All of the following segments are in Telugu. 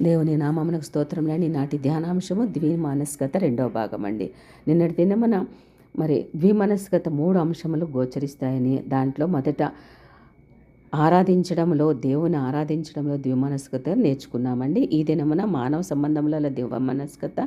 దేవుని నామమునకు స్తోత్రంలోని నాటి ధ్యానాంశము ద్విమానస్కత 2వ భాగం అండి. నిన్నటి దినమున ద్విమనస్కత 3 అంశములు గోచరిస్తాయని, దాంట్లో మొదట దేవుని ఆరాధించడంలో ద్విమనస్కత నేర్చుకున్నామండి. ఈ దినమున మానవ సంబంధములలో ద్విమనస్కత,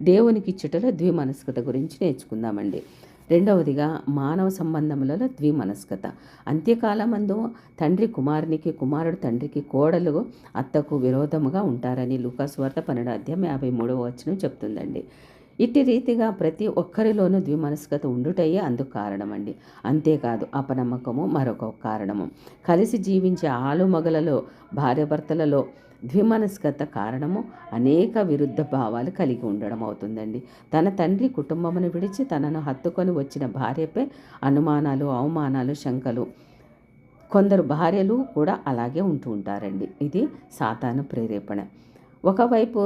దేవునికి ఇచ్చుటలో ద్విమనస్కత గురించి నేర్చుకుందామండి. రెండవదిగా మానవ సంబంధములలో ద్విమనస్కత. అంత్యకాలమందు తండ్రి కుమారునికి, కుమారుడు తండ్రికి, కోడలు అత్తకు విరోధముగా ఉంటారని లూకాసు వార్త 12:53 చెప్తుందండి. ఇట్టి రీతిగా ప్రతి ఒక్కరిలోనూ ద్విమనస్కత ఉండుటయే అందుకు కారణమండి. అంతేకాదు అపనమ్మకము మరొక కారణము. కలిసి జీవించే ఆలుమగలలో, భార్యాభర్తలలో ద్విమనస్కత కారణము అనేక విరుద్ధ భావాలు కలిగి ఉండడం అవుతుందండి. తన తండ్రి కుటుంబమును విడిచి తనను హత్తుకొని వచ్చిన భార్యపై అనుమానాలు, అవమానాలు, శంకలు. కొందరు భార్యలు కూడా అలాగే ఉంటూ ఉంటారండి. ఇది సాతాను ప్రేరేపణ. ఒకవైపు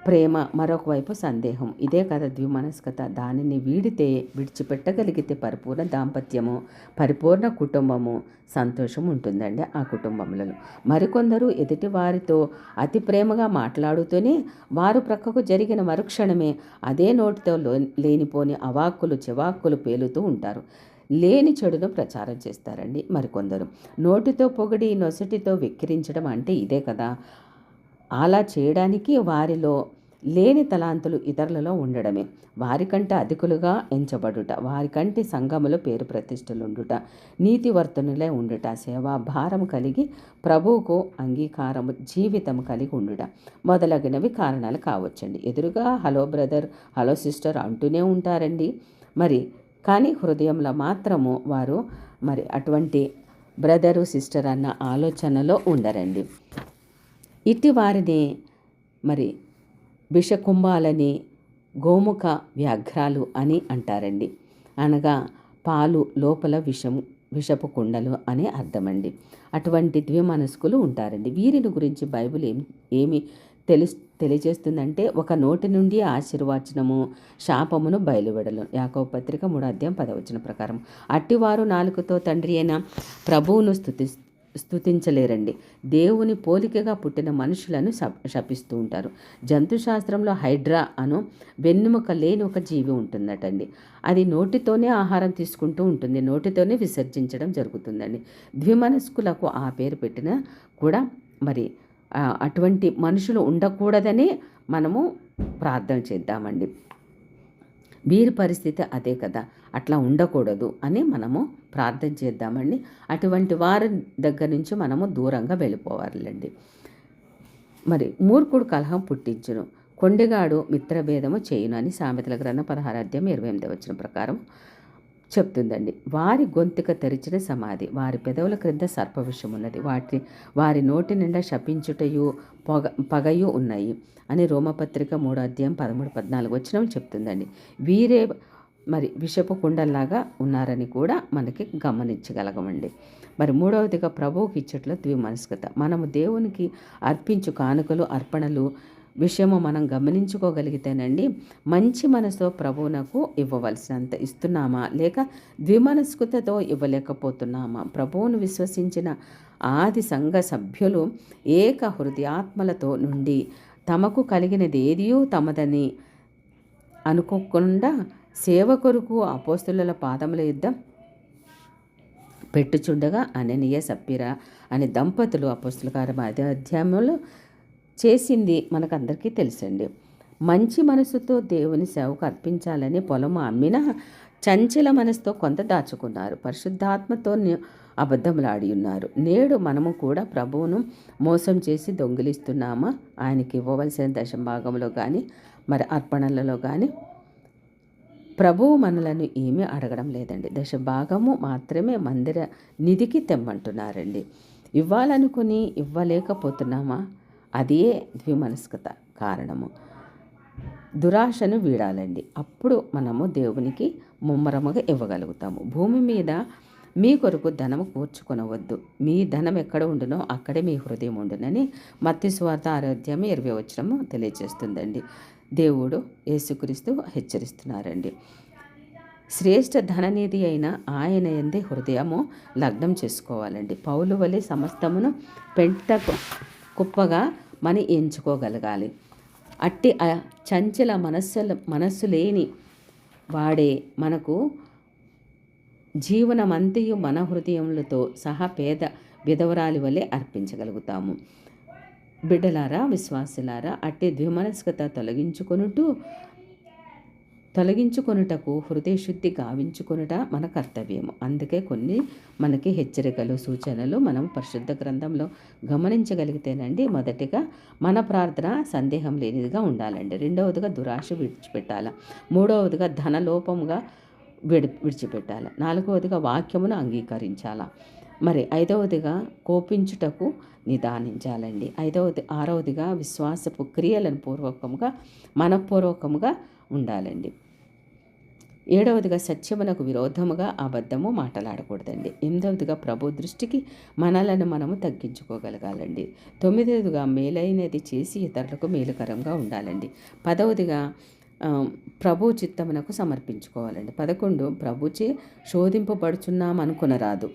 ప్రేమ, మరొక వైపు సందేహం. ఇదే కదా ద్విమనస్కత. దానిని విడిచిపెట్టగలిగితే పరిపూర్ణ దాంపత్యము, పరిపూర్ణ కుటుంబము, సంతోషం ఉంటుందండి ఆ కుటుంబములలో. మరికొందరు ఎదుటి వారితో అతి ప్రేమగా మాట్లాడుతూనే వారు ప్రక్కకు జరిగిన మరుక్షణమే అదే నోటితో లేనిపోని అవాక్కులు, చెవాక్కులు పేలుతూ ఉంటారు. లేని చెడును ప్రచారం చేస్తారండి మరికొందరు. నోటితో పొగిడి నొసటితో వెక్కిరించడం అంటే ఇదే కదా. అలా చేయడానికి వారిలో లేని తలాంతులు ఇతరులలో ఉండడమే. వారికంటే అధికులుగా ఎంచబడుట, వారికంటే సంఘములో పేరు ప్రతిష్టలుండుట, నీతివర్తనులే ఉండుట, సేవాభారం కలిగి ప్రభువుకు అంగీకారము జీవితం కలిగి ఉండుట మొదలగినవి కారణాలు కావచ్చండి. ఎదురుగా హలో బ్రదర్, హలో సిస్టర్ అంటూనే ఉంటారండి. కానీ హృదయంలో మాత్రము వారు అటువంటి బ్రదరు, సిస్టర్ అన్న ఆలోచనలో ఉండరండి. ఇట్టి వారిని విషకుంభాలని, గోముఖ వ్యాఘ్రాలు అని అంటారండి. అనగా పాలు లోపల విషపు కుండలు అనే అర్థమండి. అటువంటి ద్విమనస్కులు ఉంటారండి. వీరిని గురించి బైబిల్ ఏమి తెలియజేస్తుందంటే, ఒక నోటి నుండి ఆశీర్వచనము, శాపమును బయలువెడలు. యాకోబు పత్రిక 3:10 ప్రకారం. అట్టివారు నాలుకతో తండ్రి అయిన ప్రభువును స్తుతించలేరండి. దేవుని పోలికగా పుట్టిన మనుషులను శపిస్తూ ఉంటారు. జంతుశాస్త్రంలో హైడ్రా అను వెన్నెముక లేని ఒక జీవి ఉంటుందటండి. అది నోటితోనే ఆహారం తీసుకుంటూ ఉంటుంది, నోటితోనే విసర్జించడం జరుగుతుందండి. ద్విమనస్కులకు ఆ పేరు పెట్టిన కూడా అటువంటి మనుషులు ఉండకూడదని మనము ప్రార్థన చేద్దామండి. వీరి పరిస్థితి అదే కదా, అట్లా ఉండకూడదు అని మనము ప్రార్థన చేద్దామండి. అటువంటి వారి దగ్గర నుంచి మనము దూరంగా వెళ్ళిపోవాలండి. మూర్ఖుడు కలహం పుట్టించును, కొండెగాడు మిత్రభేదము చేయును అని సామెతల గ్రంథం 16:28 ప్రకారం చెప్తుందండి. వారి గొంతుక తెరిచిన సమాధి, వారి పెదవుల క్రింద సర్పవిషం ఉన్నది, వారి నోటి నిండా శపించుటయు పగయు ఉన్నాయి అని రోమపత్రిక 3:13-14 చెప్తుందండి. వీరే విషపు కుండల్లాగా ఉన్నారని కూడా మనకి గమనించగలగమండి. మూడవదిగా ప్రభువుకి ఇచ్చట్లో ద్విమనస్కత. మనము దేవునికి అర్పించు కానుకలు, అర్పణలు విషయము మనం గమనించుకోగలిగితేనండి, మంచి మనసుతో ప్రభువునకు ఇవ్వవలసినంత ఇస్తున్నామా, లేక ద్విమనస్కతతో ఇవ్వలేకపోతున్నామా? ప్రభువును విశ్వసించిన ఆది సంఘ సభ్యులు ఏక హృదయాత్మలతో నుండి తమకు కలిగినది ఏదియూ తమదని అనుకోకుండా సేవ కొరకు అపోస్తలుల పాదముల యుద్ధ పెట్టుచుండగా అననీయ, సప్పీరా అనే దంపతులు అపోస్తల కార్యం 5వ అధ్యాయంలో చేసింది మనకందరికీ తెలుసండి. మంచి మనసుతో దేవుని సేవకు అర్పించాలని పొలము అమ్మిన చంచల మనసుతో కొంత దాచుకున్నారు, పరిశుద్ధాత్మతో అబద్ధములాడి ఉన్నారు. నేడు మనము కూడా ప్రభువును మోసం చేసి దొంగిలిస్తున్నామా? ఆయనకి ఇవ్వవలసిన దశభాగంలో కానీ అర్పణలలో కానీ ప్రభువు మనలను ఏమీ అడగడం లేదండి. దశభాగము మాత్రమే మందిర నిధికి తెమ్మంటున్నారండి. ఇవ్వాలనుకుని ఇవ్వలేకపోతున్నామా? అదే ద్విమనస్కత కారణము. దురాశను వీడాలండి, అప్పుడు మనము దేవునికి ముమ్మరముగా ఇవ్వగలుగుతాము. భూమి మీద మీ కొరకు ధనము కూర్చుకొనవద్దు, మీ ధనం ఎక్కడ ఉండునో అక్కడే మీ హృదయం ఉండునని మత్తయి సువార్త 6:20 తెలియజేస్తుందండి. దేవుడు యేసుక్రీస్తు హెచ్చరిస్తున్నారండి. శ్రేష్ఠ ధననిధి అయిన ఆయన యందే హృదయము లగ్నం చేసుకోవాలండి. పౌలు వలె సమస్తమును పెంట కుప్పగా మనం ఎంచుకోగలగాలి. అట్టి చంచల మనస్సు లేని వాడే మనకు జీవనమంతయు మన హృదయములతో సహా పేద విధవరాలి వలె అర్పించగలుగుతాము. బిడ్డలారా, విశ్వాసులారా, అట్టి ద్విమనస్కత తొలగించుకొనుటకు హృదయశుద్ధి గావించుకొనుట మన కర్తవ్యము. అందుకే కొన్ని మనకి హెచ్చరికలు, సూచనలు మనం పరిశుద్ధ గ్రంథంలో గమనించగలిగితేనండి, మొదటిగా మన ప్రార్థన సందేహం లేనిదిగా ఉండాలండి. రెండవదిగా దురాశ విడిచిపెట్టాలి. మూడవదిగా ధనలోపముగా విడిచిపెట్టాలి. నాలుగవదిగా వాక్యమును అంగీకరించాల. మరి ఐదవదిగా కోపించుటకు నిదానించాలండి. ఆరవదిగా విశ్వాసపు క్రియలను మనపూర్వకముగా ఉండాలండి. ఏడవదిగా సత్యమునకు విరోధముగా అబద్ధము మాట్లాడకూడదండి. ఎనిమిదవదిగా ప్రభు దృష్టికి మనలను మనము తగ్గించుకోగలగాలండి. తొమ్మిదవదిగా మేలైనది చేసి ఇతరులకు మేలుకరంగా ఉండాలండి. పదవదిగా ప్రభు చిత్తమునకు సమర్పించుకోవాలండి. 11 ప్రభుచే శోధింపబడుచున్నామనుకొనరాదు.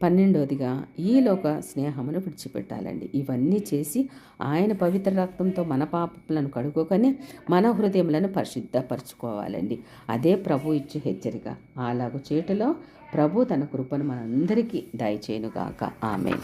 12వదిగా ఈ లోక స్నేహమును విడిచిపెట్టాలండి. ఇవన్నీ చేసి ఆయన పవిత్ర రక్తంతో మన పాపములను కడుక్కొని మన హృదయములను పరిశుద్ధపరచుకోవాలండి. అదే ప్రభు ఇచ్చే హెచ్చరిక. అలాగూ చేటులో ప్రభు తన కృపను మనందరికీ దయచేయునుగాక. ఆమేన్.